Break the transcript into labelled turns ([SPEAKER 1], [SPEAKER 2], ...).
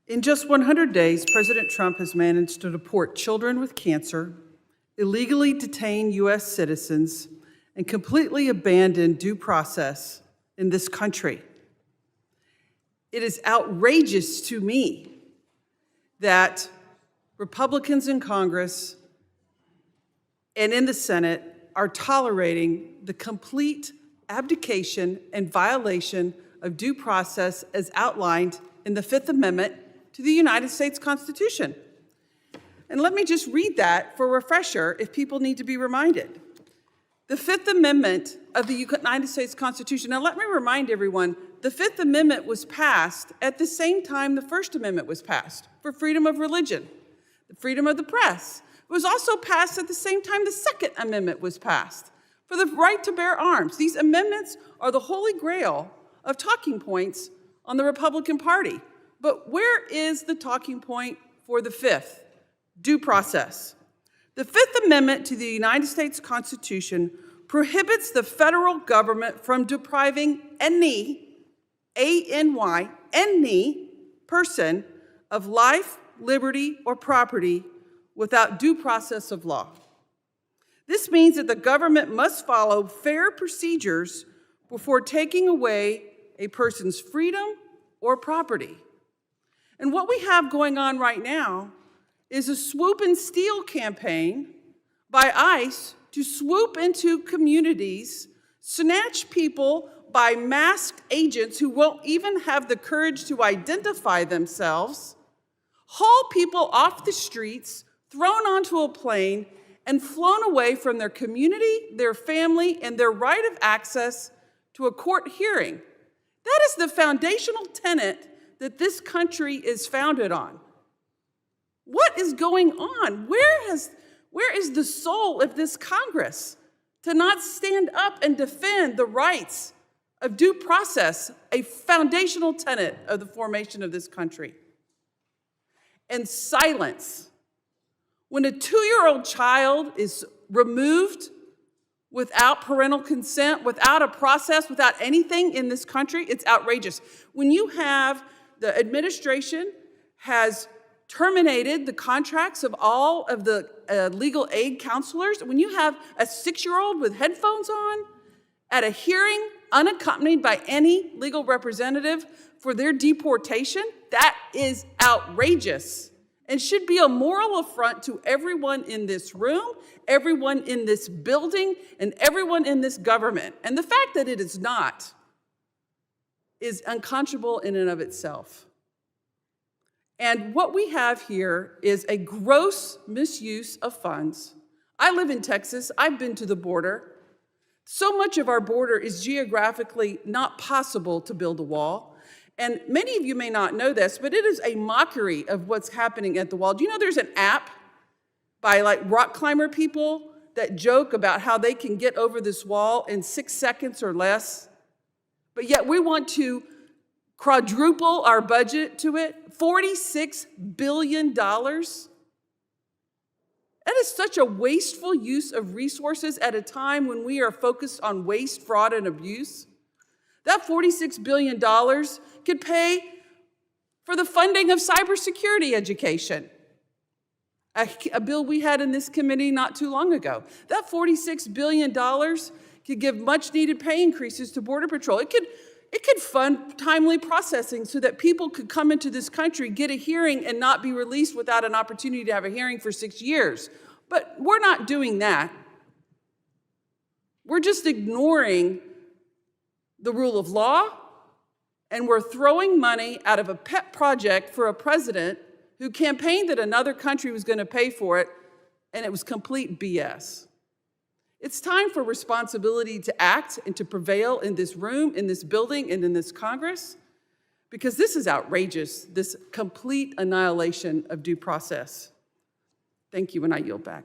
[SPEAKER 1] In just 100 days, President Trump has managed to deport children with cancer, illegally detain U.S. citizens, and completely abandon due process in this country. It is outrageous to me that Republicans in Congress and in the Senate are tolerating the complete abdication and violation of due process as outlined in the Fifth Amendment to the United States Constitution. And let me just read that for a refresher if people need to be reminded. The Fifth Amendment of the United States Constitution. Now let me remind everyone, the Fifth Amendment was passed at the same time the First Amendment was passed for freedom of religion, the freedom of the press. It was also passed at the same time the Second Amendment was passed for the right to bear arms. These amendments are the holy grail of talking points on the Republican Party. But where is the talking point for the fifth? Due process. The Fifth Amendment to the United States Constitution prohibits the federal government from depriving any, A-N-Y, any person of life, liberty, or property without due process of law. This means that the government must follow fair procedures before taking away a person's freedom or property. And what we have going on right now is a swoop and steal campaign by ICE to swoop into communities, snatch people by masked agents who won't even have the courage to identify themselves, haul people off the streets, thrown onto a plane, and flown away from their community, their family, and their right of access to a court hearing. That is the foundational tenet that this country is founded on. What is going on? Where is the soul of this Congress to not stand up and defend the rights of due process, a foundational tenet of the formation of this country? And silence. When a 2-year-old child is removed without parental consent, without a process, without anything in this country, it's outrageous. When you have the administration has terminated the contracts of all of the legal aid counselors, when you have a 6-year-old with headphones on at a hearing unaccompanied by any legal representative for their deportation, that is outrageous and should be a moral affront to everyone in this room, everyone in this building, and everyone in this government. And the fact that it is not is unconscionable in and of itself. And what we have here is a gross misuse of funds. I live in Texas. I've been to the border. So much of our border is geographically not possible to build a wall. And many of you may not know this, but it is a mockery of what's happening at the wall. Do you know there's an app by rock climber people that joke about how they can get over this wall in 6 seconds or less? But yet we want to quadruple our budget to it, $46 billion. That is such a wasteful use of resources at a time when we are focused on waste, fraud, and abuse. That $46 billion could pay for the funding of cybersecurity education, a bill we had in this committee not too long ago. That $46 billion could give much-needed pay increases to Border Patrol. It could fund timely processing so that people could come into this country, get a hearing, and not be released without an opportunity to have a hearing for 6 years. But we're not doing that. We're just ignoring the rule of law, and we're throwing money out of a pet project for a president who campaigned that another country was going to pay for it, and it was complete BS. It's time for responsibility to act and to prevail in this room, in this building, and in this Congress, because this is outrageous, this complete annihilation of due process. Thank you, and I yield back.